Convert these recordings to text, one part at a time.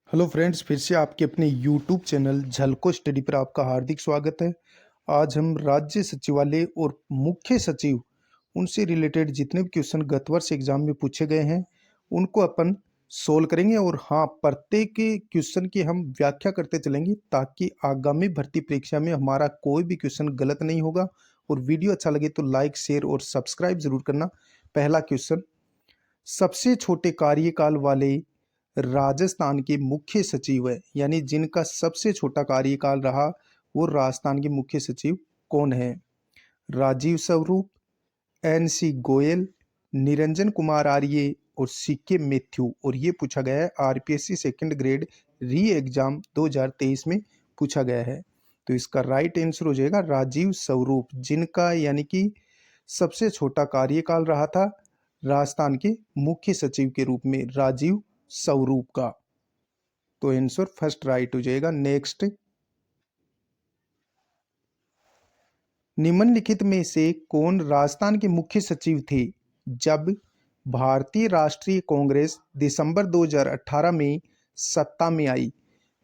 Hello friends, फिर से आपके अपने यूट्यूब चैनल झलको स्टडी पर आपका हार्दिक स्वागत है। आज हम राज्य सचिवालय और मुख्य सचिव उनसे रिलेटेड जितने भी क्वेश्चन गत वर्ष एग्जाम में पूछे गए हैं उनको अपन सोल्व करेंगे। और हाँ, प्रत्येक क्वेश्चन की हम व्याख्या करते चलेंगे ताकि आगामी भर्ती परीक्षा में हमारा कोई भी क्वेश्चन गलत नहीं होगा। और वीडियो अच्छा लगे तो लाइक, शेयर और सब्सक्राइब जरूर करना। पहला क्वेश्चन, सबसे छोटे कार्यकाल वाले राजस्थान के मुख्य सचिव है, यानी जिनका सबसे छोटा कार्यकाल रहा वो राजस्थान के मुख्य सचिव कौन है? राजीव स्वरूप, एन सी गोयल, निरंजन कुमार आर्य और सीके मैथ्यू। और ये पूछा गया है आरपीएससी सेकंड ग्रेड री एग्जाम 2023 में पूछा गया है। तो इसका राइट आंसर हो जाएगा राजीव स्वरूप, जिनका यानी कि सबसे छोटा कार्यकाल रहा था राजस्थान के मुख्य सचिव के रूप में राजीव स्वरूप का। तो आंसर फर्स्ट राइट हो जाएगा। नेक्स्ट, निम्नलिखित में से कौन राजस्थान के मुख्य सचिव थे जब भारतीय राष्ट्रीय कांग्रेस दिसंबर 2018 में सत्ता में आई?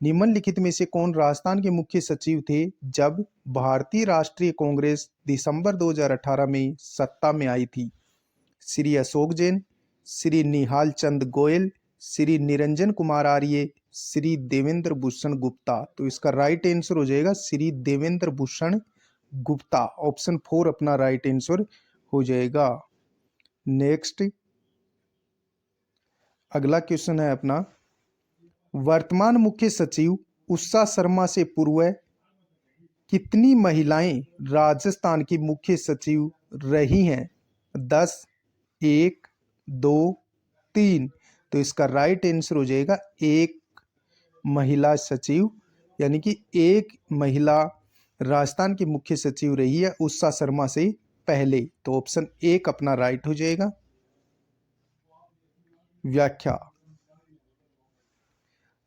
निम्नलिखित में से कौन राजस्थान के मुख्य सचिव थे जब भारतीय राष्ट्रीय कांग्रेस दिसंबर 2018 में सत्ता में आई थी? श्री अशोक जैन, श्री निहाल चंद गोयल, श्री निरंजन कुमार आर्य, श्री देवेंद्र भूषण गुप्ता। तो इसका राइट आंसर हो जाएगा श्री देवेंद्र भूषण गुप्ता। ऑप्शन 4 अपना राइट आंसर हो जाएगा। नेक्स्ट, अगला क्वेश्चन है अपना, वर्तमान मुख्य सचिव उषा शर्मा से पूर्व कितनी महिलाएं राजस्थान की मुख्य सचिव रही हैं? 10, 1, 2, 3। तो इसका राइट आंसर हो जाएगा एक महिला सचिव, यानी कि एक महिला राजस्थान की मुख्य सचिव रही है उषा शर्मा से पहले। तो ऑप्शन 1 अपना राइट हो जाएगा। व्याख्या,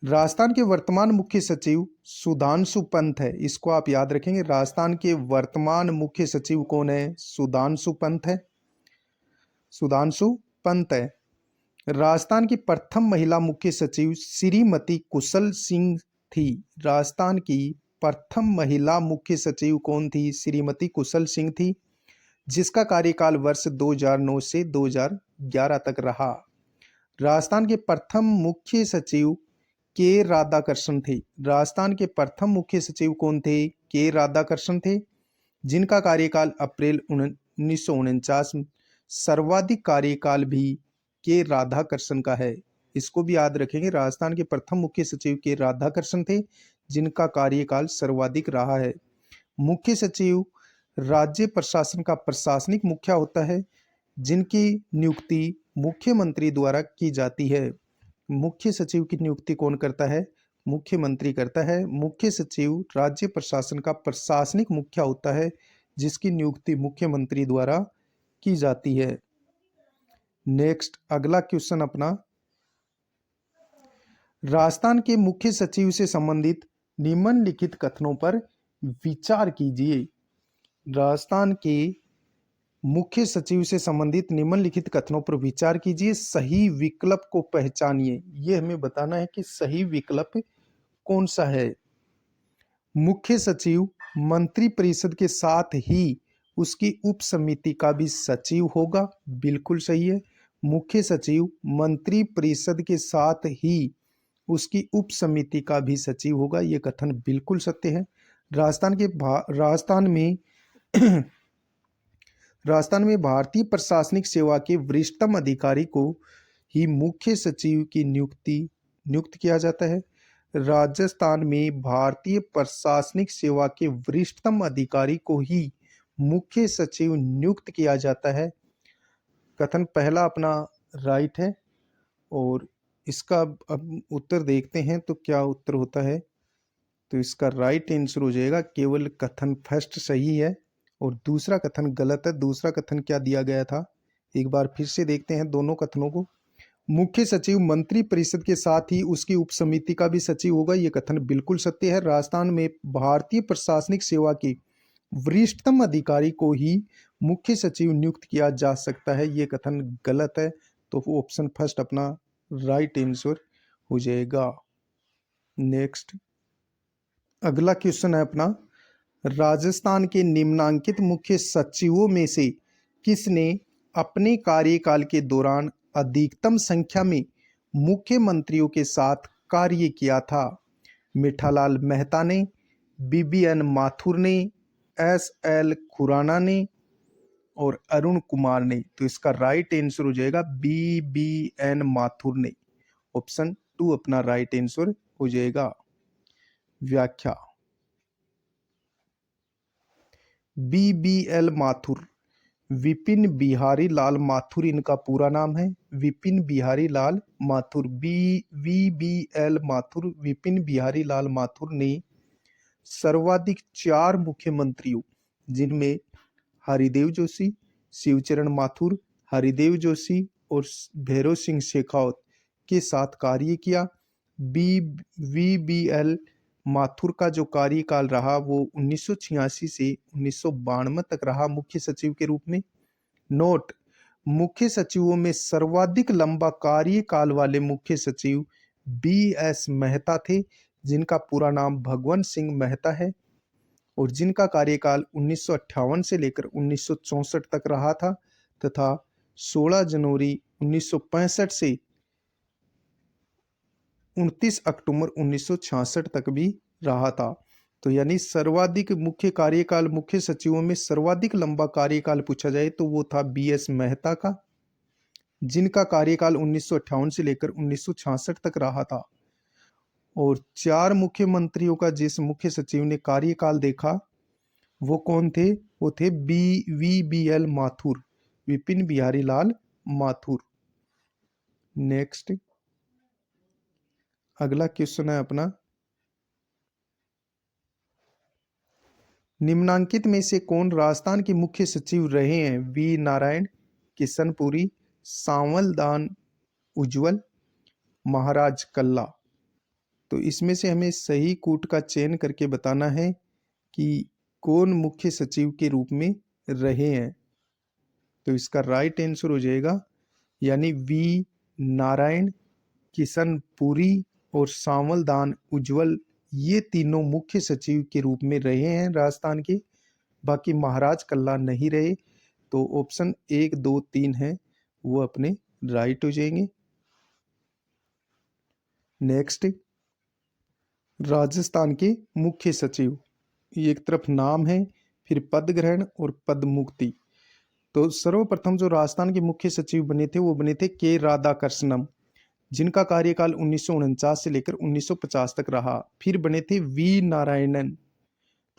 राजस्थान के वर्तमान मुख्य सचिव सुधांशु पंत है। इसको आप याद रखेंगे, राजस्थान के वर्तमान मुख्य सचिव कौन है? सुधांशु पंत है। सुधांशु पंत है। राजस्थान की प्रथम महिला मुख्य सचिव श्रीमती कुशल सिंह थी। राजस्थान की प्रथम महिला मुख्य सचिव कौन थी? श्रीमती कुशल सिंह थी, जिसका कार्यकाल वर्ष 2009 से 2011 तक रहा। राजस्थान के प्रथम मुख्य सचिव के राधाकृष्णन थे। राजस्थान के प्रथम मुख्य सचिव कौन थे? के राधाकृष्णन थे, जिनका कार्यकाल अप्रैल 1949। सर्वाधिक कार्यकाल भी के राधाकृष्णन का है। इसको भी याद रखेंगे, राजस्थान के प्रथम मुख्य सचिव के राधाकृष्णन थे, जिनका कार्यकाल सर्वाधिक रहा है। मुख्य सचिव राज्य प्रशासन का प्रशासनिक मुखिया होता है, जिनकी नियुक्ति मुख्यमंत्री द्वारा की जाती है। मुख्य सचिव की नियुक्ति कौन करता है? मुख्यमंत्री करता है। मुख्य सचिव राज्य प्रशासन का प्रशासनिक मुखिया होता है, जिसकी नियुक्ति मुख्यमंत्री द्वारा की जाती है। नेक्स्ट, अगला क्वेश्चन अपना, राजस्थान के मुख्य सचिव से संबंधित निम्नलिखित कथनों पर विचार कीजिए। राजस्थान के मुख्य सचिव से संबंधित निम्नलिखित कथनों पर विचार कीजिए, सही विकल्प को पहचानिए। ये हमें बताना है कि सही विकल्प कौन सा है। मुख्य सचिव मंत्री परिषद के साथ ही उसकी उप समिति का भी सचिव होगा, बिल्कुल सही है। मुख्य सचिव मंत्री परिषद के साथ ही उसकी उप समिति का भी सचिव होगा, ये कथन बिल्कुल सत्य है। राजस्थान में भारतीय प्रशासनिक सेवा के वरिष्ठतम अधिकारी को ही मुख्य सचिव की नियुक्त किया जाता है। राजस्थान में भारतीय प्रशासनिक सेवा के वरिष्ठतम अधिकारी को ही मुख्य सचिव नियुक्त किया जाता है। कथन पहला अपना राइट है। और इसका अब उत्तर देखते हैं तो क्या उत्तर होता है। तो इसका राइट आंसर हो जाएगा, केवल कथन फर्स्ट सही है और दूसरा कथन गलत है। दूसरा कथन क्या दिया गया था, एक बार फिर से देखते हैं दोनों कथनों को। मुख्य सचिव मंत्री परिषद के साथ ही उसकी उप समिति का भी सचिव होगा, ये कथन बिल्कुल सत्य है। राजस्थान में भारतीय प्रशासनिक सेवा के वरिष्ठतम अधिकारी को ही मुख्य सचिव नियुक्त किया जा सकता है, ये कथन गलत है। तो ऑप्शन फर्स्ट अपना राइट आंसर हो जाएगा। नेक्स्ट अगला क्वेश्चन है अपना, राजस्थान के निम्नांकित मुख्य सचिवों में से किसने अपने कार्यकाल के दौरान अधिकतम संख्या में मुख्यमंत्रियों के साथ कार्य किया था? मिठालाल मेहता ने, बीबीएन माथुर ने, एसएल खुराना ने और अरुण कुमार ने। तो इसका राइट आंसर हो जाएगा बीबीएन माथुर ने। ऑप्शन 2 अपना राइट आंसर हो जाएगा। व्याख्या, बीबीएल माथुर, विपिन बिहारी लाल माथुर इनका पूरा नाम है। विपिन बिहारी लाल माथुर, वीबीएल माथुर, विपिन बिहारी लाल माथुर ने सर्वाधिक 4 मुख्यमंत्रियों, जिनमें हरिदेव जोशी, शिवचरण माथुर, हरिदेव जोशी और भैरव सिंह शेखावत के साथ कार्य किया। वीबीएल माथुर का जो कार्यकाल रहा वो 1986 से 1992 तक रहा मुख्य सचिव के रूप में। नोट, मुख्य सचिवों में सर्वाधिक लंबा कार्यकाल वाले मुख्य सचिव बीएस मेहता थे, जिनका पूरा नाम भगवंत सिंह मेहता है और जिनका कार्यकाल 1958 से लेकर 1964 तक रहा था तथा 16 जनवरी 1965 से 29 अक्टूबर 1966 तक भी रहा था। तो यानी सर्वाधिक मुख्य कार्यकाल मुख्य सचिवों में सर्वाधिक लंबा कार्यकाल पूछा जाए तो वो था बीएस मेहता का, जिनका कार्यकाल 1958 से लेकर 1966 तक रहा था। और 4 मुख्यमंत्रियों का जिस मुख्य सचिव ने कार्यकाल देखा वो कौन थे? वो थे वीबीएल माथुर, विपिन बिहारी लाल माथुर। नेक्स्ट अगला क्वेश्चन है अपना, निम्नांकित में से कौन राजस्थान के मुख्य सचिव रहे हैं? वी नारायण, किशनपुरी, सांवलदान उज्जवल, महाराज कल्ला। तो इसमें से हमें सही कूट का चयन करके बताना है कि कौन मुख्य सचिव के रूप में रहे हैं। तो इसका राइट आंसर हो जाएगा यानी वी नारायण, किशनपुरी और सांवलदान उज्जवल, ये तीनों मुख्य सचिव के रूप में रहे हैं राजस्थान के। बाकी महाराज कल्ला नहीं रहे। तो ऑप्शन 1, 2, 3 है वो अपने राइट हो जाएंगे। नेक्स्ट राजस्थान के मुख्य सचिव, ये एक तरफ नाम है फिर पद ग्रहण और पद मुक्ति। तो सर्वप्रथम जो राजस्थान के मुख्य सचिव बने थे वो बने थे के राधाकृष्णम, जिनका कार्यकाल 1949 से लेकर 1950 तक रहा। फिर बने थे वी नारायणन।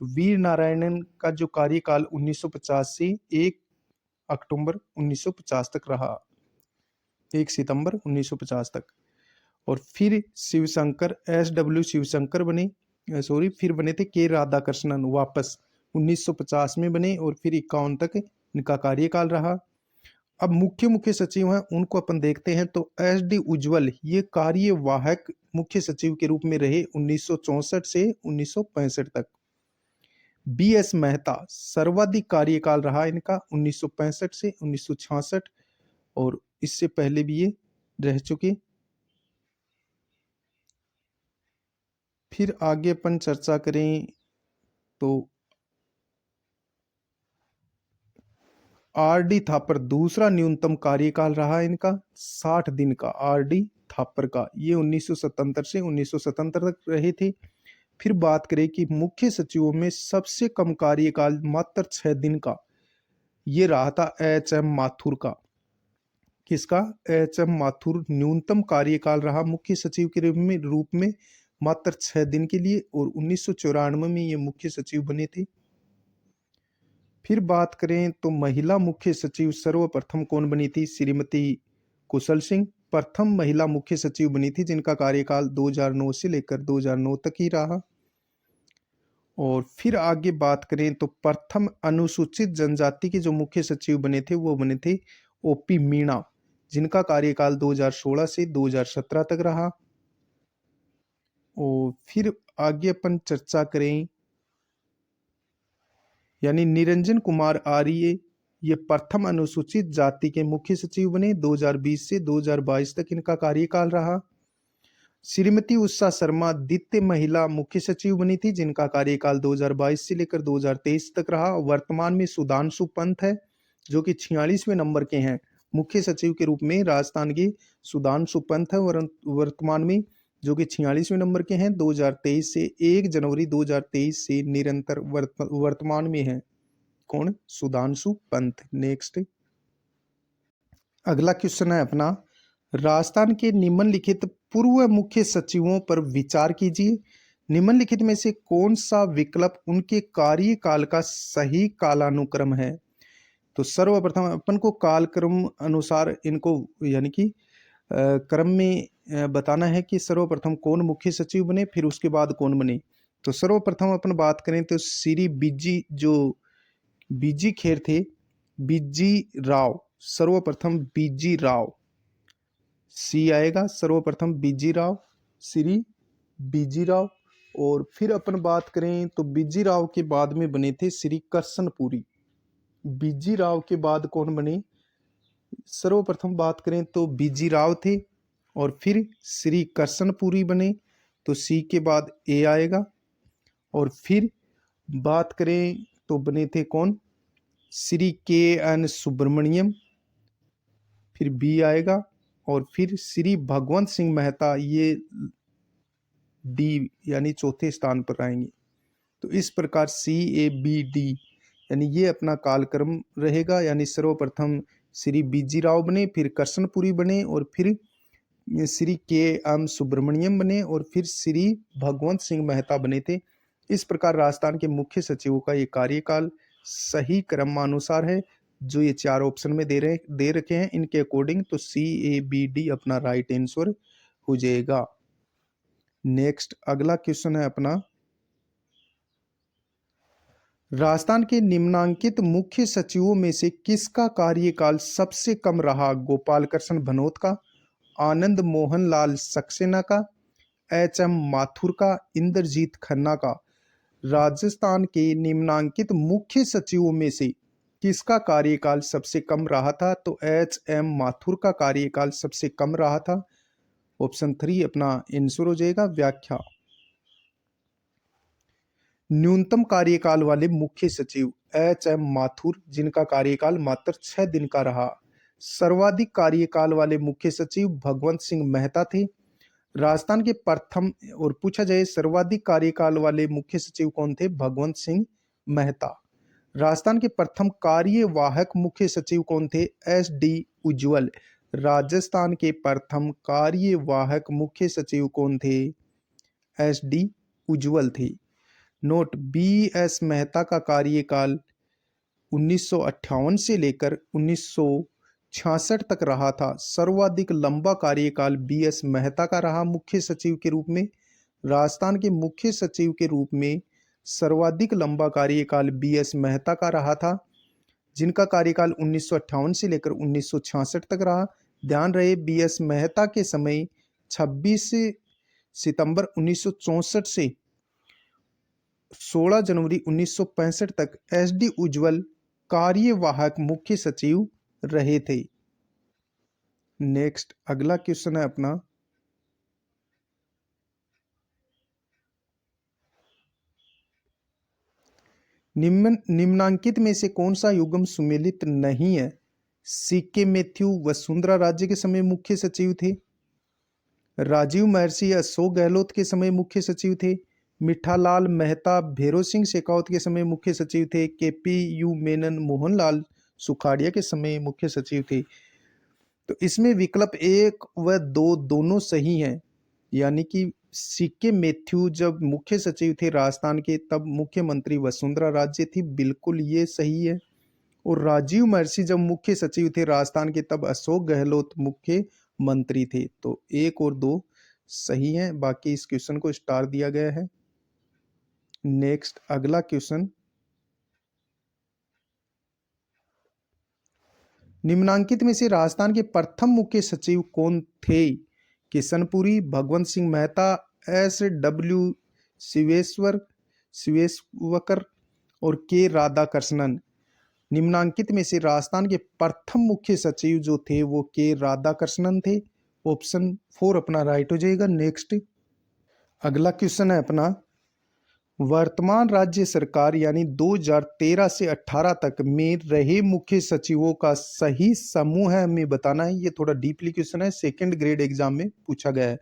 तो वी नारायणन का जो कार्यकाल 1950 से 1 अक्टूबर 1950 तक रहा, 1 सितंबर 1950 तक। और फिर शिवशंकर, एसडब्ल्यू शिवशंकर बने, फिर बने थे के राधाकृष्णन, वापस 1950 में बने और फिर 51 तक इनका कार्यकाल रहा। अब मुख्य सचिव हैं उनको अपन देखते हैं। तो एस डी उज्जवल ये कार्यवाहक मुख्य सचिव के रूप में रहे 1964 से 1965 तक। बी एस मेहता सर्वाधिक कार्यकाल रहा इनका 1965 से 1966 और इससे पहले भी ये रह चुके। फिर आगे अपन चर्चा करें तो आर डी थापर दूसरा न्यूनतम कार्यकाल रहा इनका 60 दिन का। आर डी थापर का ये 1977 से 1977 तक रहे थे। फिर बात करें कि मुख्य सचिवों में सबसे कम कार्यकाल मात्र 6 दिन का, ये रहा था एच एम माथुर का। किसका? एच एम माथुर न्यूनतम कार्यकाल रहा मुख्य सचिव के रूप में मात्र 6 दिन के लिए और 1994 में ये मुख्य सचिव बने थे। फिर बात करें तो महिला मुख्य सचिव सर्वप्रथम कौन बनी थी? श्रीमती कुशल सिंह प्रथम महिला मुख्य सचिव बनी थी, जिनका कार्यकाल 2009 से लेकर 2009 तक ही रहा। और फिर आगे बात करें तो प्रथम अनुसूचित जनजाति के जो मुख्य सचिव बने थे वो बने थे ओपी मीणा, जिनका कार्यकाल 2016 से 2017 तक रहा। और फिर आगे अपन चर्चा करें यानी निरंजन कुमार आर्य ये प्रथम अनुसूचित जाति के मुख्य सचिव बने 2020 से 2022 तक इनका कार्यकाल रहा। श्रीमती उषा शर्मा द्वितीय महिला मुख्य सचिव बनी थी, जिनका कार्यकाल 2022 से लेकर 2023 तक रहा। वर्तमान में सुधांशु पंत है, जो कि 46वें नंबर के हैं मुख्य सचिव के रूप में। राजस्थान के सुधांशु पंत है वर्तमान में, जो कि 46वें नंबर के हैं। 2023 से 1 जनवरी 2023 से निरंतर वर्तमान में है। कौन? सुधांशु पंत। नेक्स्ट अगला क्वेश्चन है अपना, राजस्थान के निम्नलिखित पूर्व मुख्य सचिवों पर विचार कीजिए। निम्नलिखित में से कौन सा विकल्प उनके कार्यकाल का सही कालानुक्रम है? तो सर्वप्रथम अपन को कालक्रम अनुसार इनको यानी कि क्रम में बताना है कि सर्वप्रथम कौन मुख्य सचिव बने, फिर उसके बाद कौन बने। तो सर्वप्रथम अपन बात करें तो श्री बीजी खेर थे, बीजी राव, सर्वप्रथम बीजी राव, सी आएगा सर्वप्रथम बीजी राव, श्री बीजी राव। और फिर अपन बात करें तो बीजी राव के बाद में बने थे श्री करसनपुरी। बीजी राव के बाद कौन बने? सर्वप्रथम बात करें तो बीजी राव थे और फिर श्री करसनपुरी बने, तो सी के बाद ए आएगा। और फिर बात करें तो बने थे कौन? श्री के एन सुब्रमण्यम, फिर बी आएगा। और फिर श्री भगवंत सिंह मेहता, ये डी यानी चौथे स्थान पर आएंगे। तो इस प्रकार CABD यानी ये अपना कालक्रम रहेगा। यानी सर्वप्रथम श्री बीजी राव बने, फिर करसनपुरी बने, और फिर श्री KM सुब्रमण्यम बने, और फिर श्री भगवंत सिंह मेहता बने थे। इस प्रकार राजस्थान के मुख्य सचिवों का ये कार्यकाल सही क्रमानुसार है, जो ये 4 ऑप्शन में दे रखे हैं इनके अकॉर्डिंग। तो CABD अपना राइट आंसर हो जाएगा। नेक्स्ट अगला क्वेश्चन है अपना, राजस्थान के निम्नांकित मुख्य सचिवों में से किसका कार्यकाल सबसे कम रहा? गोपाल कृष्ण भनोत का, आनंद मोहन लाल सक्सेना का, HM माथुर का, इंद्रजीत खन्ना का। राजस्थान के निम्नांकित मुख्य सचिवों में से किसका कार्यकाल सबसे कम रहा था? तो HM माथुर का कार्यकाल सबसे कम रहा था। ऑप्शन 3 अपना आंसर हो जाएगा। व्याख्या, न्यूनतम कार्यकाल वाले मुख्य सचिव HM माथुर, जिनका कार्यकाल मात्र 6 दिन का रहा। सर्वाधिक कार्यकाल वाले मुख्य सचिव भगवंत सिंह मेहता थे। राजस्थान के प्रथम, और पूछा जाए सर्वाधिक कार्यकाल वाले मुख्य सचिव कौन थे? भगवंत सिंह मेहता। राजस्थान के प्रथम कार्यवाहक मुख्य सचिव कौन थे? SD उज्ज्वल। राजस्थान के प्रथम कार्यवाहक मुख्य सचिव कौन थे? SD उज्ज्वल थे। नोट, BS मेहता का कार्यकाल 1958 से लेकर 1966 तक रहा था। सर्वाधिक लंबा कार्यकाल BS मेहता का रहा मुख्य सचिव के रूप में। राजस्थान के मुख्य सचिव के रूप में सर्वाधिक लंबा कार्यकाल BS मेहता का रहा था, जिनका कार्यकाल 1958 से लेकर 1966 तक रहा। ध्यान रहे, BS मेहता के समय 26 सितंबर 1964 से 16 जनवरी 1965 तक SD उज्ज्वल कार्यवाहक मुख्य सचिव रहे थे। नेक्स्ट अगला क्वेश्चन है अपना, निम्नांकित में से कौन सा युग्म सुमेलित नहीं है? CK मैथ्यू वसुंधरा राज्य के समय मुख्य सचिव थे। राजीव महर्षि अशोक गहलोत के समय मुख्य सचिव थे। मिठालाल मेहता भैरव सिंह शेखावत के समय मुख्य सचिव थे। KPU मेनन मोहनलाल सुखाड़िया के समय मुख्य सचिव थे। तो इसमें विकल्प 1 व 2 दोनों सही हैं। यानी कि CK मैथ्यू जब मुख्य सचिव थे राजस्थान के, तब मुख्यमंत्री वसुंधरा राज्य थी, बिल्कुल ये सही है। और राजीव महर्षि जब मुख्य सचिव थे राजस्थान के, तब अशोक गहलोत मुख्य मंत्री थे। तो 1 और 2 सही हैं, बाकी इस क्वेश्चन को स्टार दिया गया है। नेक्स्ट अगला क्वेश्चन, निम्नांकित में से राजस्थान के प्रथम मुख्य सचिव कौन थे? किशनपुरी, भगवंत सिंह मेहता, SW शिवेश्वकर और K राधाकृष्णन। निम्नांकित में से राजस्थान के प्रथम मुख्य सचिव जो थे वो K राधाकृष्णन थे। ऑप्शन 4 अपना राइट हो जाएगा। नेक्स्ट अगला क्वेश्चन है अपना, वर्तमान राज्य सरकार यानी 2013 से 18 तक में रहे मुख्य सचिवों का सही समूह है हमें बताना है। ये थोड़ा डीपली क्वेश्चन है, सेकंड ग्रेड एग्जाम में पूछा गया है।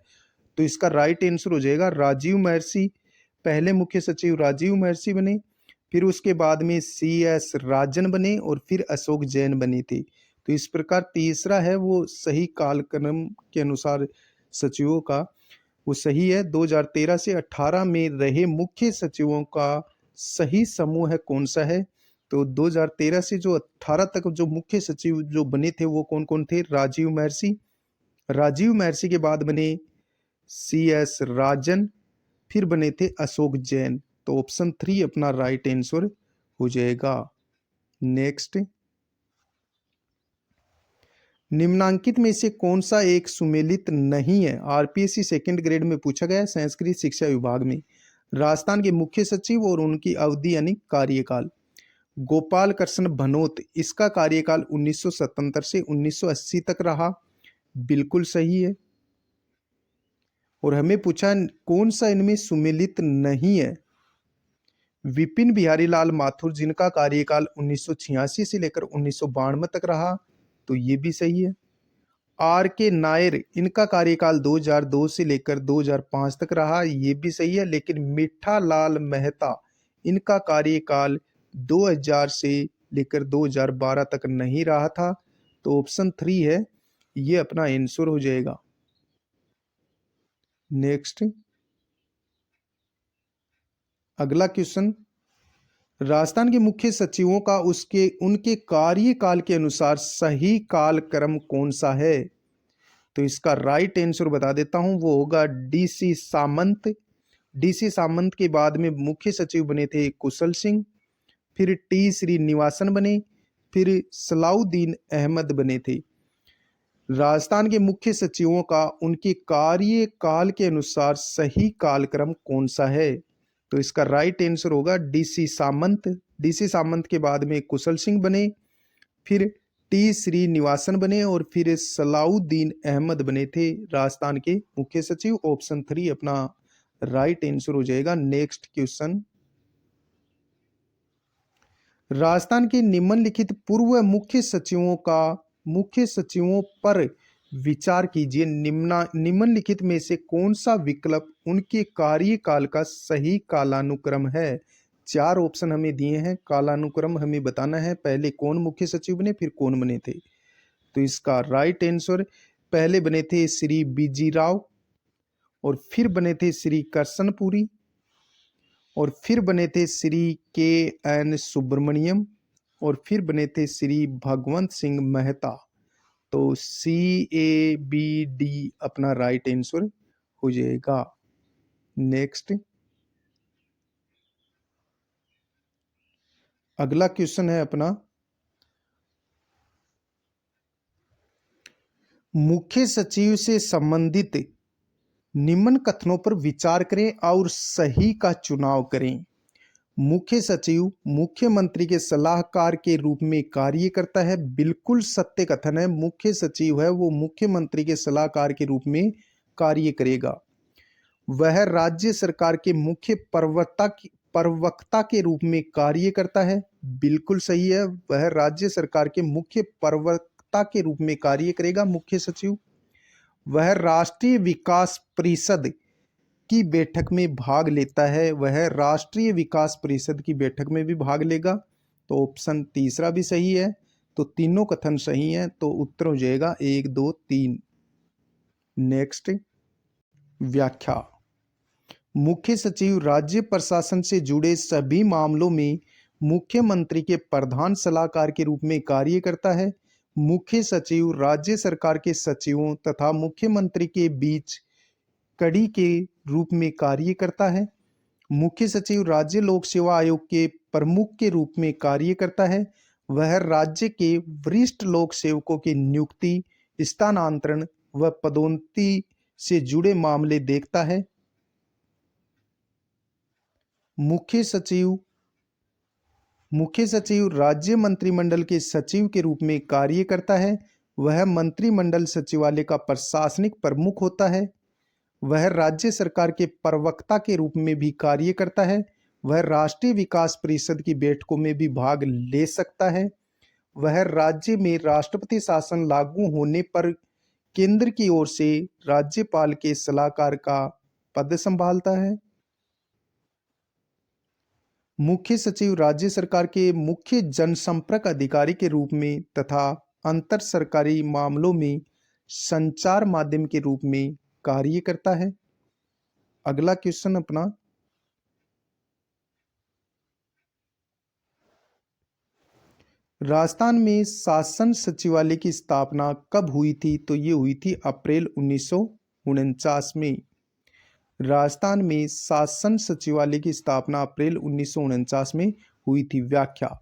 तो इसका राइट आंसर हो जाएगा राजीव महर्षि। पहले मुख्य सचिव राजीव महर्षि बने, फिर उसके बाद में CS राजन बने और फिर अशोक जैन बने थे। तो इस प्रकार तीसरा है वो सही कालक्रम के अनुसार सचिवों का वो सही है। 2013 से 18 में रहे मुख्य सचिवों का सही समूह है कौन सा है? तो 2013 से जो 18 तक जो मुख्य सचिव जो बने थे वो कौन कौन थे? राजीव महर्षि, राजीव महर्षि के बाद बने CS राजन, फिर बने थे अशोक जैन। तो ऑप्शन 3 अपना राइट आंसर हो जाएगा। नेक्स्ट निम्नांकित में से कौन सा एक सुमेलित नहीं है? RPSC सेकंड ग्रेड में पूछा गया है संस्कृत शिक्षा विभाग में। राजस्थान के मुख्य सचिव और उनकी अवधि यानी कार्यकाल। गोपाल कृष्ण भनोत, इसका कार्यकाल 1977 से 1980 तक रहा, बिल्कुल सही है। और हमें पूछा कौन सा इनमें सुमेलित नहीं है? विपिन बिहारी लाल माथुर, जिनका कार्यकाल 1986 से लेकर 1992 तक रहा, तो ये भी सही है। RK नायर, इनका कार्यकाल 2002 से लेकर 2005 तक रहा, ये भी सही है। लेकिन मिठा लाल मेहता, इनका कार्यकाल 2000 से लेकर 2012 तक नहीं रहा था। तो ऑप्शन 3 है, ये अपना आंसर हो जाएगा। नेक्स्ट अगला क्वेश्चन, राजस्थान के मुख्य सचिवों का उनके कार्यकाल के अनुसार सही कालक्रम कौन सा है? तो इसका राइट आंसर बता देता हूं, वो होगा DC सामंत। DC सामंत के बाद में मुख्य सचिव बने थे कुशल सिंह, फिर T श्रीनिवासन बने, फिर सलाउद्दीन अहमद बने थे। राजस्थान के मुख्य सचिवों का उनके कार्यकाल के अनुसार सही कालक्रम कौन सा है? तो इसका राइट आंसर होगा DC सामंत। DC सामंत के बाद में कुशल सिंह बने, फिर T श्रीनिवासन बने और फिर सलाउद्दीन अहमद बने थे राजस्थान के मुख्य सचिव। ऑप्शन 3 अपना राइट आंसर हो जाएगा। नेक्स्ट क्वेश्चन, राजस्थान के निम्नलिखित पूर्व मुख्य सचिवों पर विचार कीजिए। निम्नलिखित में से कौन सा विकल्प उनके कार्यकाल का सही कालानुक्रम है? 4 ऑप्शन हमें दिए हैं, कालानुक्रम हमें बताना है, पहले कौन मुख्य सचिव बने फिर कौन बने थे। तो इसका राइट आंसर, पहले बने थे श्री BG राव, और फिर बने थे श्री करसनपुरी, और फिर बने थे श्री KN सुब्रमण्यम, और फिर बने थे श्री भगवंत सिंह मेहता। तो CABD अपना राइट आंसर हो जाएगा। नेक्स्ट अगला क्वेश्चन है अपना, मुख्य सचिव से संबंधित निम्न कथनों पर विचार करें और सही का चुनाव करें। मुख्य सचिव मुख्यमंत्री के सलाहकार के रूप में कार्य करता है, बिल्कुल सत्य कथन है। मुख्य सचिव है वो मुख्यमंत्री के सलाहकार के रूप में कार्य करेगा। वह राज्य सरकार के मुख्य प्रवक्ता के रूप में कार्य करता है, बिल्कुल सही है। वह राज्य सरकार के मुख्य प्रवक्ता के रूप में कार्य करेगा मुख्य सचिव। वह राष्ट्रीय विकास परिषद की बैठक में भाग लेता है, वह राष्ट्रीय विकास परिषद की बैठक में भी भाग लेगा। तो ऑप्शन तीसरा भी सही है। तो तीनों कथन सही हैं, तो उत्तर हो जाएगा 1 2 3। नेक्स्ट व्याख्या, मुख्य सचिव राज्य प्रशासन से जुड़े सभी मामलों में मुख्यमंत्री के प्रधान सलाहकार के रूप में कार्य करता है। मुख्य सचिव राज्य सरकार के सचिवों तथा मुख्यमंत्री के बीच कड़ी के रूप में कार्य करता है। मुख्य सचिव राज्य लोक सेवा आयोग के प्रमुख के रूप में कार्य करता है। वह राज्य के वरिष्ठ लोक सेवकों की नियुक्ति, स्थानांतरण व पदोन्नति से जुड़े मामले देखता है। मुख्य सचिव राज्य मंत्रिमंडल के सचिव के रूप में कार्य करता है। वह मंत्रिमंडल सचिवालय का प्रशासनिक प्रमुख होता है। वह राज्य सरकार के प्रवक्ता के रूप में भी कार्य करता है। वह राष्ट्रीय विकास परिषद की बैठकों में भी भाग ले सकता है। वह राज्य में राष्ट्रपति शासन लागू होने पर केंद्र की ओर से राज्यपाल के सलाहकार का पद संभालता है। मुख्य सचिव राज्य सरकार के मुख्य जनसंपर्क अधिकारी के रूप में तथा अंतर सरकारी मामलों में संचार माध्यम के रूप में कार्य करता है। अगला क्वेश्चन अपना, राजस्थान में शासन सचिवालय की स्थापना कब हुई थी? तो ये हुई थी अप्रैल 1949 में। राजस्थान में शासन सचिवालय की स्थापना अप्रैल 1949 में हुई थी। व्याख्या,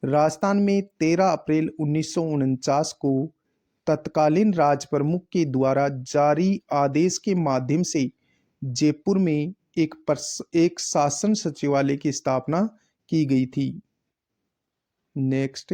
राजस्थान में 13 अप्रैल 1949 को तत्कालीन राज प्रमुख के द्वारा जारी आदेश के माध्यम से जयपुर में एक शासन सचिवालय की स्थापना की गई थी। नेक्स्ट,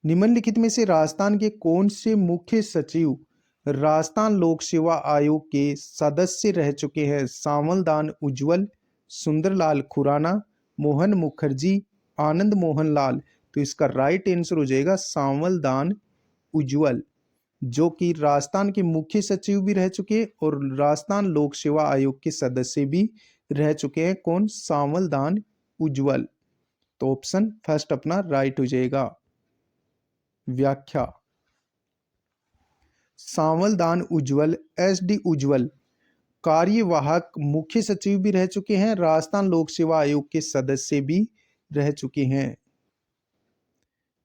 निम्नलिखित में से राजस्थान के कौन से मुख्य सचिव राजस्थान लोक सेवा आयोग के सदस्य रह चुके हैं? सांवलदान उज्ज्वल, सुंदरलाल खुराना, मोहन मुखर्जी, आनंद मोहन लाल। तो इसका राइट आंसर हो जाएगा सांवलदान उज्ज्वल, जो कि राजस्थान के मुख्य सचिव भी रह चुके हैं और राजस्थान लोक सेवा आयोग के सदस्य भी रह चुके हैं। कौन? सांवलदान उज्ज्वल। तो ऑप्शन फर्स्ट अपना राइट हो जाएगा। व्याख्या, सांवलदान उज्ज्वल एस.डी. उज्ज्वल कार्यवाहक मुख्य सचिव भी रह चुके हैं, राजस्थान लोक सेवा आयोग के सदस्य भी रह चुके हैं।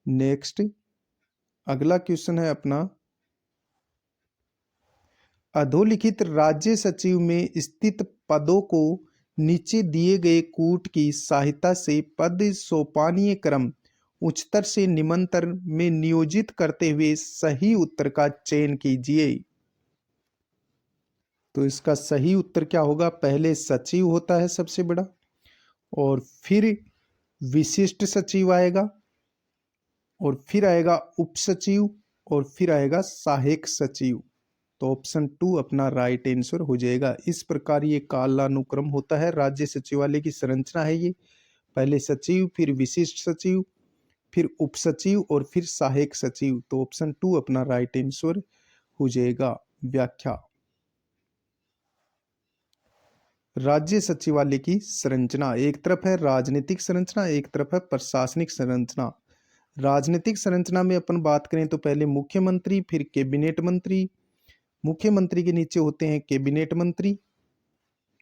नेक्स्ट, अगला क्वेश्चन है अपना, अधोलिखित राज्य सचिव में स्थित पदों को नीचे दिए गए कूट की सहायता से पद सोपानीय क्रम उच्चतर से निम्नतर में नियोजित करते हुए सही उत्तर का चयन कीजिए। तो इसका सही उत्तर क्या होगा? पहले सचिव होता है सबसे बड़ा, और फिर विशिष्ट सचिव आएगा, और फिर आएगा उप सचिव, और फिर आएगा सहायक सचिव। तो ऑप्शन 2 अपना राइट आंसर हो जाएगा। इस प्रकार ये कालानुक्रम होता है। राज्य सचिवालय की संरचना है ये, पहले सचिव, फिर विशिष्ट सचिव, फिर उप सचिव और फिर सहायक सचिव। तो ऑप्शन 2 अपना राइट आंसर हो जाएगा। व्याख्या, राज्य सचिवालय की संरचना, एक तरफ है राजनीतिक संरचना, एक तरफ है प्रशासनिक संरचना। राजनीतिक संरचना में अपन बात करें तो पहले मुख्यमंत्री, फिर कैबिनेट मंत्री, मुख्यमंत्री के नीचे होते हैं कैबिनेट मंत्री,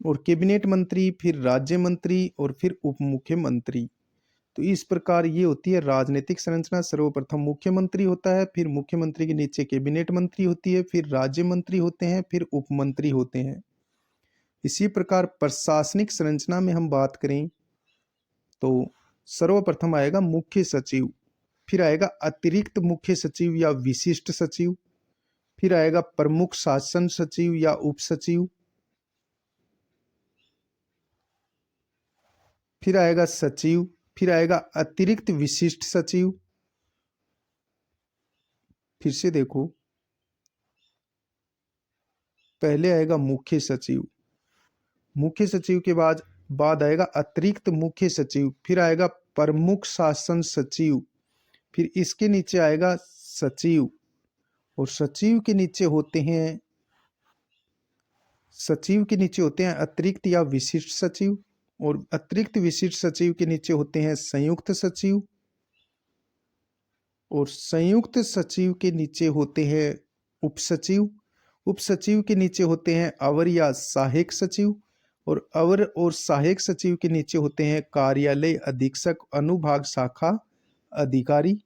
और कैबिनेट मंत्री फिर राज्य मंत्री और फिर उप मुख्यमंत्री। तो इस प्रकार ये होती है राजनीतिक संरचना। सर्वप्रथम मुख्यमंत्री होता है, फिर मुख्यमंत्री के नीचे कैबिनेट मंत्री होती है, फिर राज्य मंत्री होते हैं, फिर उप मंत्री होते हैं। इसी प्रकार प्रशासनिक संरचना में हम बात करें तो सर्वप्रथम आएगा मुख्य सचिव, फिर आएगा अतिरिक्त मुख्य सचिव या विशिष्ट सचिव, फिर आएगा प्रमुख शासन सचिव या उप सचिव, फिर आएगा सचिव, फिर आएगा अतिरिक्त विशिष्ट सचिव। फिर से देखो, पहले आएगा मुख्य सचिव, मुख्य सचिव के बाद आएगा अतिरिक्त मुख्य सचिव, फिर आएगा प्रमुख शासन सचिव, फिर इसके नीचे आएगा सचिव, और सचिव के नीचे होते हैं अतिरिक्त या विशिष्ट सचिव, और अतिरिक्त विशिष्ट सचिव के नीचे होते हैं संयुक्त सचिव, और संयुक्त सचिव के नीचे होते हैं उप सचिव, उप सचिव के नीचे होते हैं अवर या सहायक सचिव, और अवर और सहायक सचिव के नीचे होते हैं कार्यालय अधीक्षक, अनुभाग शाखा अधिकारी,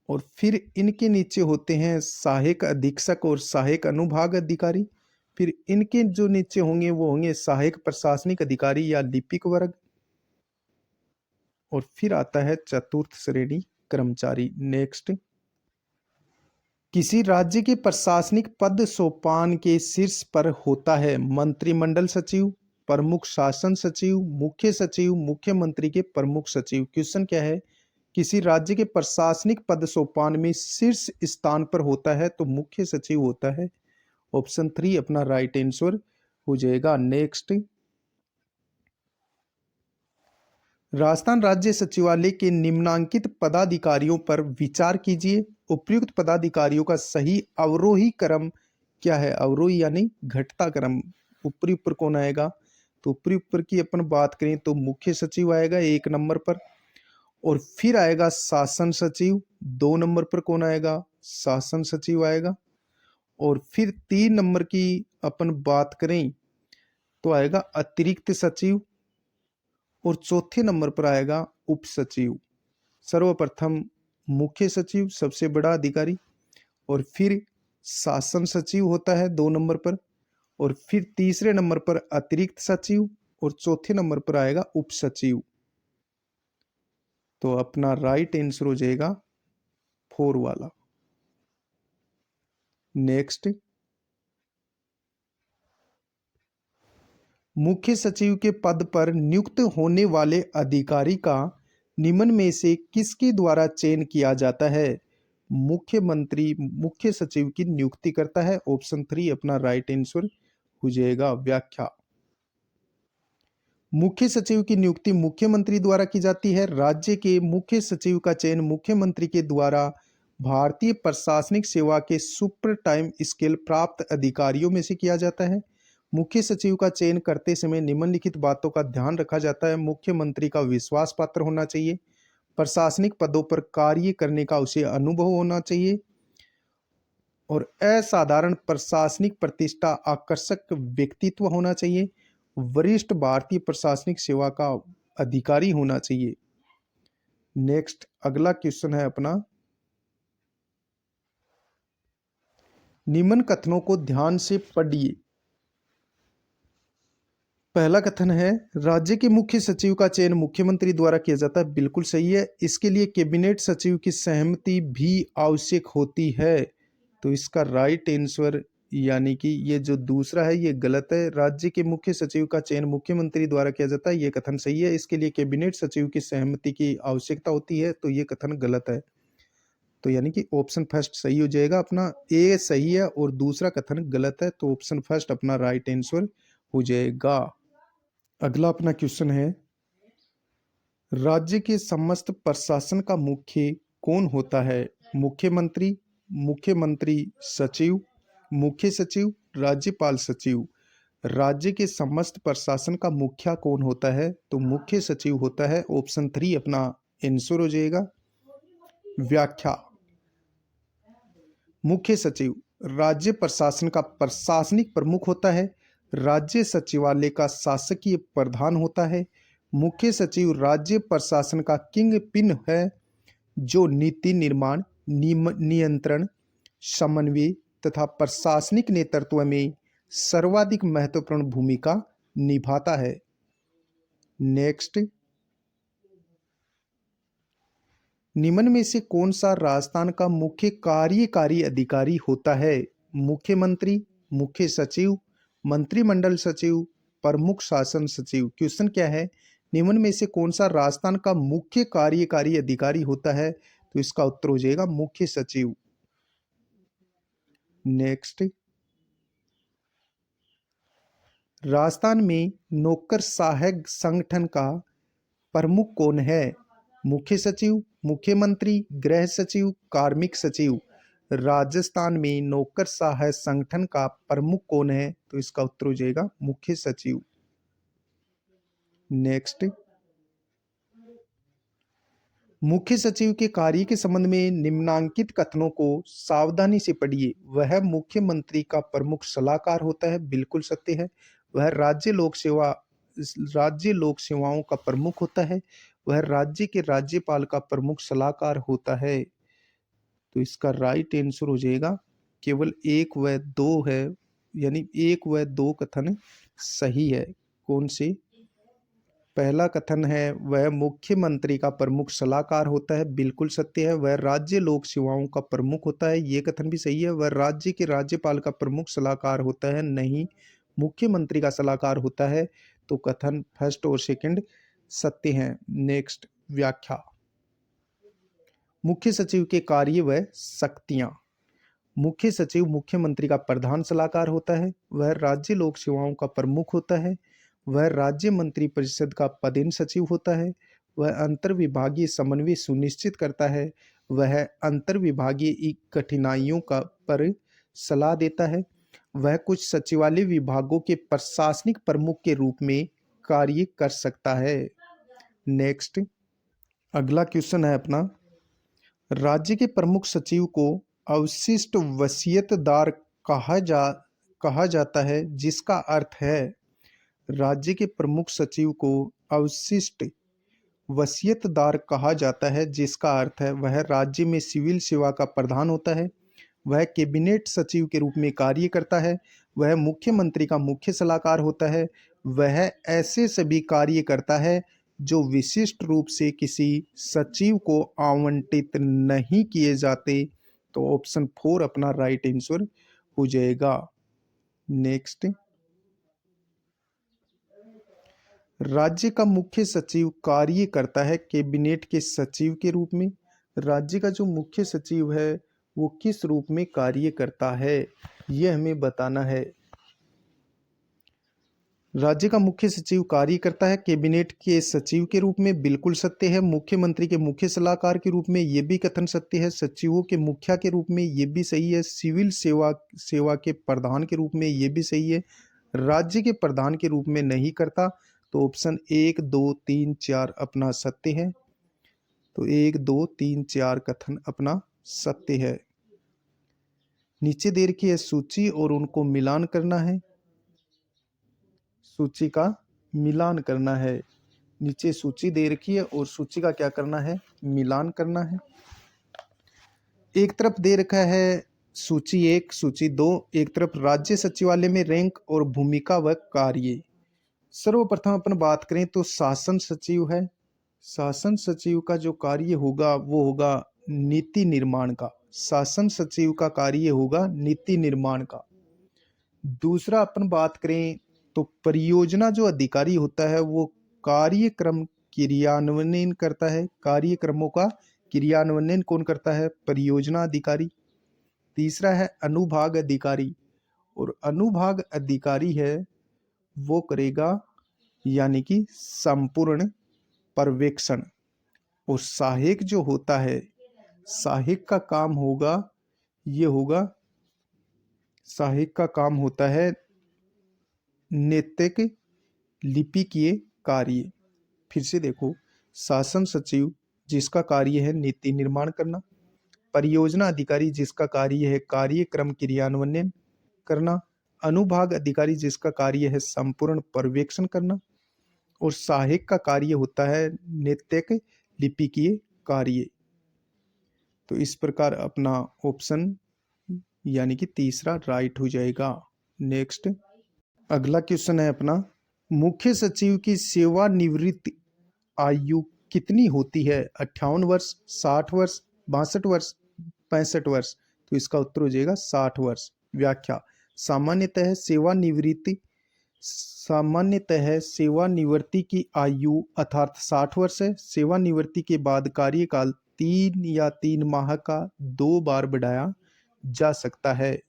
और फिर इनके नीचे होते हैं सहायक अधीक्षक और सहायक अनुभाग अधिकारी, फिर इनके जो नीचे होंगे वो होंगे सहायक प्रशासनिक अधिकारी या लिपिक वर्ग, और फिर आता है चतुर्थ श्रेणी कर्मचारी। नेक्स्ट, किसी राज्य के प्रशासनिक पद सोपान के शीर्ष पर होता है मंत्रिमंडल सचिव, प्रमुख शासन सचिव, मुख्य सचिव, मुख्यमंत्री के प्रमुख सचिव। क्वेश्चन क्या है, किसी राज्य के प्रशासनिक पद सोपान में शीर्ष स्थान पर होता है तो मुख्य सचिव होता है। ऑप्शन 3 अपना राइट आंसर हो जाएगा। नेक्स्ट, राजस्थान राज्य सचिवालय के निम्नांकित पदाधिकारियों पर विचार कीजिए। उपयुक्त पदाधिकारियों का सही अवरोही क्रम क्या है? अवरोही यानी घटता क्रम। ऊपरी ऊपर कौन आएगा? तो ऊपरी ऊपर की अपन बात करें तो मुख्य सचिव आएगा 1 नंबर पर, और फिर आएगा शासन सचिव। 2 नंबर पर कौन आएगा? शासन सचिव आएगा। और फिर 3 नंबर की अपन बात करें तो आएगा अतिरिक्त सचिव, और चौथे नंबर पर आएगा उप सचिव। सर्वप्रथम मुख्य सचिव सबसे बड़ा अधिकारी, और फिर शासन सचिव होता है 2 नंबर पर, और फिर तीसरे नंबर पर अतिरिक्त सचिव, और चौथे नंबर पर आएगा उप सचिव। तो अपना राइट आंसर हो जाएगा 4 वाला। नेक्स्ट, मुख्य सचिव के पद पर नियुक्त होने वाले अधिकारी का निम्न में से किसके द्वारा चयन किया जाता है? मुख्यमंत्री मुख्य सचिव की नियुक्ति करता है। ऑप्शन 3 अपना राइट आंसर हो जाएगा। व्याख्या, मुख्य सचिव की नियुक्ति मुख्यमंत्री द्वारा की जाती है। राज्य के मुख्य सचिव का चयन मुख्यमंत्री के द्वारा भारतीय प्रशासनिक सेवा के सुपर टाइम स्केल प्राप्त अधिकारियों में से किया जाता है। मुख्य सचिव का चयन करते समय निम्नलिखित बातों का ध्यान रखा जाता है। मुख्यमंत्री का विश्वास पात्र होना चाहिए, प्रशासनिक पदों पर कार्य करने का उसे अनुभव होना चाहिए, और असाधारण प्रशासनिक प्रतिष्ठा आकर्षक व्यक्तित्व होना चाहिए, वरिष्ठ भारतीय प्रशासनिक सेवा का अधिकारी होना चाहिए। नेक्स्ट, अगला क्वेश्चन है अपना, निम्न कथनों को ध्यान से पढ़िए। पहला कथन है, राज्य के मुख्य सचिव का चयन मुख्यमंत्री द्वारा किया जाता है। बिल्कुल सही है। इसके लिए कैबिनेट सचिव की सहमति भी आवश्यक होती है। तो इसका राइट आंसर यानी कि ये जो दूसरा है ये गलत है। राज्य के मुख्य सचिव का चयन मुख्यमंत्री द्वारा किया जाता है, ये कथन सही है। इसके लिए कैबिनेट सचिव की सहमति की आवश्यकता होती है, तो ये कथन गलत है। तो यानी कि ऑप्शन फर्स्ट सही हो जाएगा अपना। ए सही है और दूसरा कथन गलत है, तो ऑप्शन फर्स्ट अपना राइट आंसर हो जाएगा। अगला अपना क्वेश्चन है, राज्य के समस्त प्रशासन का मुख्य कौन होता है? मुख्यमंत्री, मुख्यमंत्री सचिव, मुख्य सचिव, राज्यपाल सचिव। राज्य के समस्त प्रशासन का मुखिया कौन होता है? तो मुख्य सचिव होता है। ऑप्शन 3 अपना आंसर हो जाएगा। व्याख्या, मुख्य सचिव राज्य प्रशासन का प्रशासनिक प्रमुख होता है। राज्य सचिवालय का शासकीय प्रधान होता है। मुख्य सचिव राज्य प्रशासन का किंग पिन है, जो नीति निर्माण, नियंत्रण, समन्वय तथा प्रशासनिक नेतृत्व में सर्वाधिक महत्वपूर्ण भूमिका निभाता है। नेक्स्ट, निम्न में से कौन सा राजस्थान का मुख्य कार्यकारी अधिकारी होता है? मुख्यमंत्री, मुख्य सचिव, मंत्रिमंडल सचिव, प्रमुख शासन सचिव। क्वेश्चन क्या है, निम्न में से कौन सा राजस्थान का मुख्य कार्यकारी अधिकारी होता है? तो इसका उत्तर हो जाएगा मुख्य सचिव। नेक्स्ट, राजस्थान में नौकरशाह संगठन का प्रमुख कौन है? मुख्य सचिव, मुख्यमंत्री, गृह सचिव, कार्मिक सचिव। राजस्थान में नौकरशाह संगठन का प्रमुख कौन है? तो इसका उत्तर हो जाएगा मुख्य सचिव। नेक्स्ट, मुख्य सचिव के कार्य के संबंध में निम्नांकित कथनों को सावधानी से पढ़िए। वह मुख्यमंत्री का प्रमुख सलाहकार होता है, बिल्कुल सत्य है। वह राज्य लोक सेवाओं का प्रमुख होता है। वह राज्य के राज्यपाल का प्रमुख सलाहकार होता है। तो इसका राइट आंसर हो जाएगा, केवल 1 व 2 है, यानी 1 व 2 कथन सही है। कौन से? पहला कथन है वह मुख्यमंत्री का प्रमुख सलाहकार होता है, बिल्कुल सत्य है। वह राज्य लोक सेवाओं का प्रमुख होता है, ये कथन भी सही है। वह राज्य के राज्यपाल का प्रमुख सलाहकार होता है, नहीं, मुख्यमंत्री का सलाहकार होता है। तो कथन फर्स्ट और सेकंड सत्य हैं। नेक्स्ट व्याख्या। मुख्य सचिव के कार्य व शक्तियां। मुख्य सचिव मुख्यमंत्री का प्रधान सलाहकार होता है। वह राज्य लोक सेवाओं का प्रमुख होता है। वह राज्य मंत्री परिषद का पदेन सचिव होता है। वह अंतर विभागीय समन्वय सुनिश्चित करता है। वह अंतर विभागीय कठिनाइयों का पर सलाह देता है। वह कुछ सचिवालय विभागों के प्रशासनिक प्रमुख के रूप में कार्य कर सकता है। नेक्स्ट अगला क्वेश्चन है अपना, राज्य के प्रमुख सचिव को अवशिष्ट वसीयतदार कहा जाता है, जिसका अर्थ है राज्य के प्रमुख सचिव को अवशिष्ट वसीयतदार कहा जाता है, जिसका अर्थ है वह राज्य में सिविल सेवा का प्रधान होता है। वह कैबिनेट सचिव के रूप में कार्य करता है। वह मुख्यमंत्री का मुख्य सलाहकार होता है। वह ऐसे सभी कार्य करता है जो विशिष्ट रूप से किसी सचिव को आवंटित नहीं किए जाते। तो ऑप्शन 4 अपना राइट आंसर हो जाएगा। नेक्स्ट, राज्य का मुख्य सचिव कार्य करता है कैबिनेट के सचिव के रूप में। राज्य का जो मुख्य सचिव है वो किस रूप में कार्य करता है, यह हमें बताना है। राज्य का मुख्य सचिव कार्य करता है कैबिनेट के सचिव के रूप में, बिल्कुल सत्य है। मुख्यमंत्री के मुख्य सलाहकार के रूप में, ये भी कथन सत्य है। सचिवों के मुखिया के रूप में, ये भी सही है। सिविल सेवा के प्रधान के रूप में, ये भी सही है। राज्य के प्रधान के रूप में नहीं करता। तो ऑप्शन 1 2 3 4 अपना सत्य है। तो 1 2 3 4 कथन अपना सत्य है। नीचे दे रखी है सूची और उनको मिलान करना है। सूची का मिलान करना है। नीचे सूची दे रखी है और सूची का क्या करना है, मिलान करना है। एक तरफ दे रखा है सूची 1 सूची 2, एक तरफ राज्य सचिवालय में रैंक और भूमिका व कार्य। सर्वप्रथम अपन बात करें तो शासन सचिव है। शासन सचिव का जो कार्य होगा वो होगा नीति निर्माण का। शासन सचिव का कार्य होगा नीति निर्माण का। दूसरा अपन बात करें तो परियोजना जो अधिकारी होता है वो कार्यक्रम क्रियान्वयन करता है। कार्यक्रमों का क्रियान्वयन कौन करता है, परियोजना अधिकारी। तीसरा है अनुभाग अधिकारी, और अनुभाग अधिकारी है वो करेगा यानी कि संपूर्ण पर्यवेक्षण। और सहायक जो होता है, सहायक का काम होगा, ये होगा सहायक का काम होता है नैतिक लिपिकीय कार्य। फिर से देखो, शासन सचिव जिसका कार्य है नीति निर्माण करना, परियोजना अधिकारी जिसका कार्य है कार्यक्रम क्रियान्वयन करना, अनुभाग अधिकारी जिसका कार्य है संपूर्ण पर्यवेक्षण करना, और सहायक का कार्य होता है नैतिक लिपिकीय कार्य। तो इस प्रकार अपना ऑप्शन यानी कि तीसरा राइट हो जाएगा। नेक्स्ट अगला क्वेश्चन है अपना, मुख्य सचिव की सेवानिवृत्ति आयु कितनी होती है, 58 वर्ष, 60 वर्ष, 62 वर्ष, 65 वर्ष। तो इसका उत्तर हो जाएगा 60 वर्ष। व्याख्या, सामान्यतः सेवानिवृत्ति की आयु अर्थात 60 वर्ष है। सेवानिवृत्ति के बाद कार्यकाल 3 या 3 माह का 2 बार बढ़ाया जा सकता है।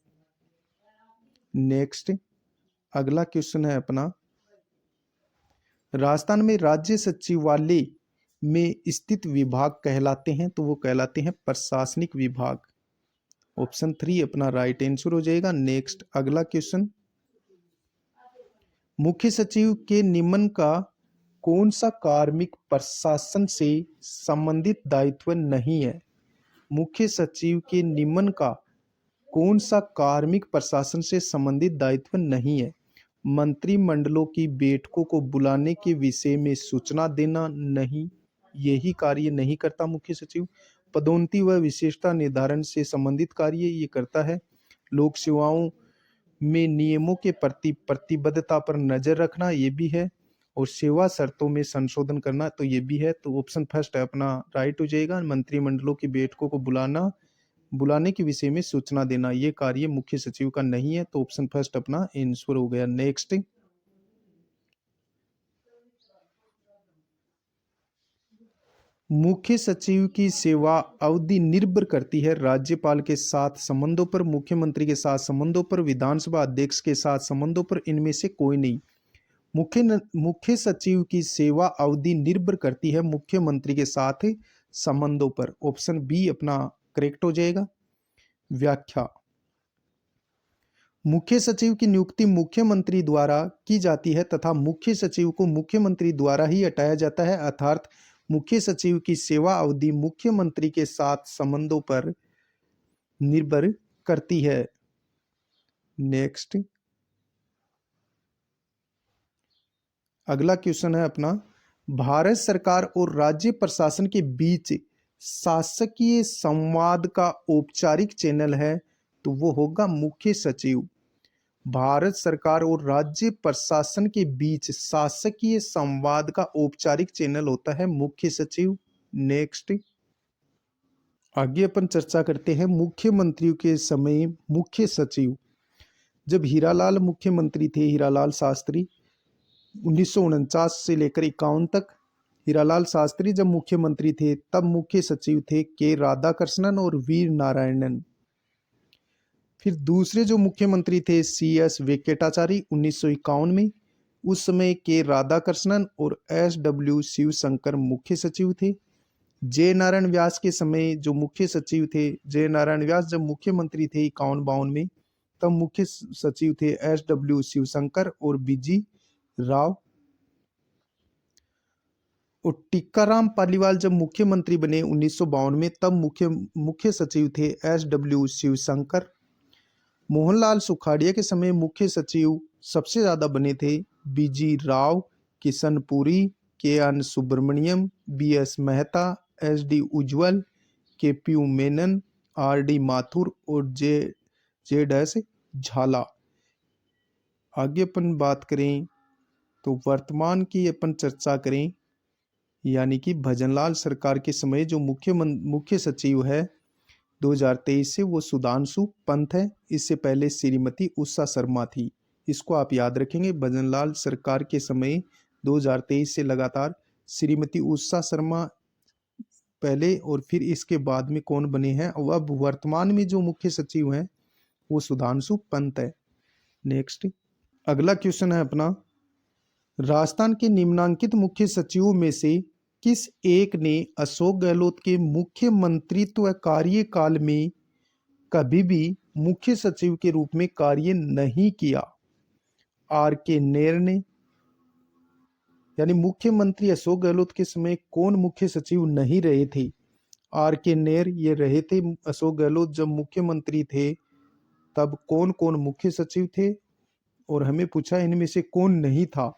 नेक्स्ट अगला क्वेश्चन है अपना, राजस्थान में राज्य सचिवालय में स्थित विभाग कहलाते हैं, तो वो कहलाते हैं प्रशासनिक विभाग। ऑप्शन 3 अपना राइट आंसर हो जाएगा। नेक्स्ट अगला क्वेश्चन, मुख्य सचिव के निम्न का कौन सा कार्मिक प्रशासन से संबंधित दायित्व नहीं है। मुख्य सचिव के निम्न का कौन सा कार्मिक प्रशासन से संबंधित दायित्व नहीं है। मंत्रिमंडलों की बैठकों को बुलाने के विषय में सूचना देना, नहीं, यही कार्य नहीं करता मुख्य सचिव। पदोन्नति व विशेषता निर्धारण से संबंधित कार्य ये करता है। लोक सेवाओं में नियमों के प्रति प्रतिबद्धता पर नजर रखना, ये भी है। और सेवा शर्तों में संशोधन करना, तो ये भी है। तो ऑप्शन फर्स्ट अपना राइट हो जाएगा। मंत्रिमंडलों की बैठकों को बुलाने के विषय में सूचना देना, ये कार्य मुख्य सचिव का नहीं है। तो ऑप्शन फर्स्ट अपना आंसर हो गया। नेक्स्ट मुख्य सचिव की सेवा अवधि निर्भर करती है राज्यपाल के साथ संबंधों पर, मुख्यमंत्री के साथ संबंधों पर, विधानसभा अध्यक्ष के साथ संबंधों पर, इनमें से कोई नहीं। मुख्य सचिव की सेवा अवधि निर्भर करती है मुख्यमंत्री के साथ संबंधों पर। ऑप्शन बी अपना करेक्ट हो जाएगा। व्याख्या। मुख्य सचिव की नियुक्ति मुख्यमंत्री द्वारा की जाती है तथा मुख्य सचिव को मुख्यमंत्री द्वारा ही हटाया जाता है, अर्थात मुख्य सचिव की सेवा अवधि मुख्यमंत्री के साथ संबंधों पर निर्भर करती है। नेक्स्ट, अगला क्वेश्चन है अपना, भारत सरकार और राज्य प्रशासन के बीच शासकीय संवाद का औपचारिक चैनल है, तो वो होगा मुख्य सचिव। भारत सरकार और राज्य प्रशासन के बीच शासकीय संवाद का औपचारिक चैनल होता है मुख्य सचिव। नेक्स्ट, आगे अपन चर्चा करते हैं मुख्यमंत्रियों के समय मुख्य सचिव। जब हीरालाल मुख्यमंत्री थे, हीरालाल शास्त्री 1949 से लेकर 51 तक, हीरालाल शास्त्री जब मुख्यमंत्री थे तब मुख्य सचिव थे के राधाकृष्णन और वीर नारायणन। फिर दूसरे जो मुख्यमंत्री थे CS वेंकटाचारी 1951 में, उस समय के राधाकृष्णन और SW शिवशंकर मुख्य सचिव थे। जय नारायण व्यास के समय जो मुख्य सचिव थे, जय नारायण व्यास जब मुख्यमंत्री थे 51-52 में, तब मुख्य सचिव थे SW शिवशंकर और BG राव। और टीकाराम पालीवाल जब मुख्यमंत्री बने 1952 में, तब मुख्य सचिव थे SW शिवशंकर। मोहनलाल सुखाड़िया के समय मुख्य सचिव सबसे ज्यादा बने थे BG Rao, Kishanpuri, KN Subramaniam, BS Mehta, SD उज्ज्वल, KPU मेनन, RD माथुर और JS झाला। आगे अपन बात करें तो वर्तमान की अपन चर्चा करें, यानी कि भजनलाल सरकार के समय जो मुख्य सचिव है 2023 से, वो सुधांशु पंत है। इससे पहले श्रीमती उषा शर्मा थी। इसको आप याद रखेंगे, भजनलाल सरकार के समय 2023 से लगातार श्रीमती उषा शर्मा पहले, और फिर इसके बाद में कौन बने हैं। अब वर्तमान में जो मुख्य सचिव हैं वो सुधांशु पंत है। नेक्स्ट, अगला क्वेश्चन है अपना, राजस्थान के निम्नांकित मुख्य सचिवों में से किस एक ने अशोक गहलोत के मुख्यमंत्रित्व कार्यकाल में कभी भी मुख्य सचिव के रूप में कार्य नहीं किया। RK नेर ने, यानी मुख्यमंत्री अशोक गहलोत के समय कौन मुख्य सचिव नहीं रहे थे। RK नेर ये रहे थे। अशोक गहलोत जब मुख्यमंत्री थे तब कौन कौन मुख्य सचिव थे, और हमें पूछा इनमें से कौन नहीं था।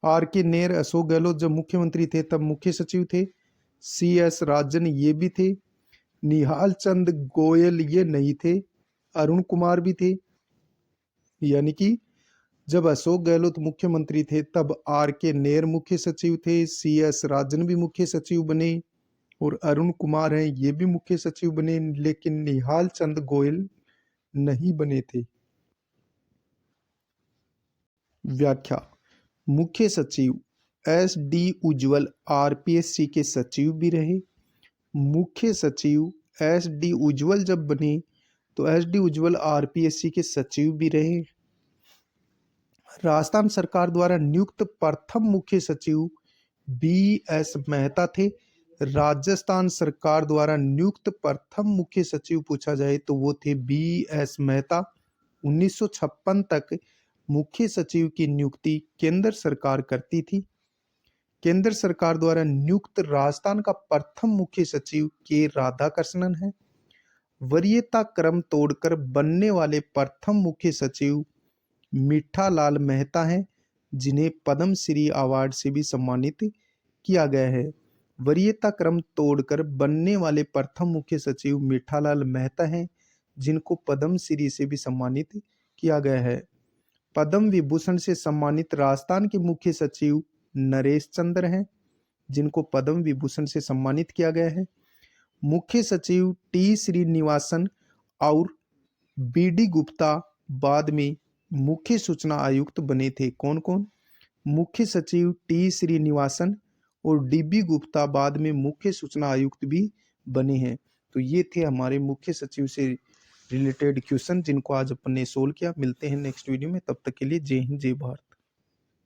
RK नेर अशोक गहलोत जब मुख्यमंत्री थे तब मुख्य सचिव थे। CS राजन ये भी थे। निहाल चंद गोयल ये नहीं थे। अरुण कुमार भी थे। यानी कि जब अशोक गहलोत मुख्यमंत्री थे तब RK नेर मुख्य सचिव थे, CS राजन भी मुख्य सचिव बने, और अरुण कुमार हैं ये भी मुख्य सचिव बने, लेकिन निहाल चंद गोयल नहीं बने थे। व्याख्या। मुख्य सचिव SD उज्ज्वल RPSC के सचिव भी रहे। मुख्य सचिव SD उज्ज्वल जब बने तो SD उज्ज्वल RPSC के सचिव भी रहे। राजस्थान सरकार द्वारा नियुक्त प्रथम मुख्य सचिव BS मेहता थे। राजस्थान सरकार द्वारा नियुक्त प्रथम मुख्य सचिव पूछा जाए तो वो थे BS मेहता। 1956 तक मुख्य सचिव की नियुक्ति केंद्र सरकार करती थी। केंद्र सरकार द्वारा नियुक्त राजस्थान का प्रथम मुख्य सचिव के राधाकृष्णन है। वरीयता क्रम तोड़कर बनने वाले प्रथम मुख्य सचिव मीठालाल मेहता हैं, जिन्हें पद्म श्री अवार्ड से भी सम्मानित किया गया है। वरीयता क्रम तोड़कर बनने वाले प्रथम मुख्य सचिव मीठालाल मेहता हैं, जिनको पद्म श्री से भी सम्मानित किया गया है। पद्म विभूषण से सम्मानित राजस्थान के मुख्य सचिव नरेश चंद्र हैं, जिनको पद्म विभूषण से सम्मानित किया गया है। मुख्य सचिव T श्रीनिवासन और BD गुप्ता बाद में मुख्य सूचना आयुक्त बने थे। कौन कौन? मुख्य सचिव T श्रीनिवासन और डीबी गुप्ता बाद में मुख्य सूचना आयुक्त भी बने हैं। तो ये थे हमारे मुख्य सचिव से रिलेटेड क्वेश्चन जिनको आज अपन ने सोल्व किया। मिलते हैं नेक्स्ट वीडियो में, तब तक के लिए जय हिंद जय भारत।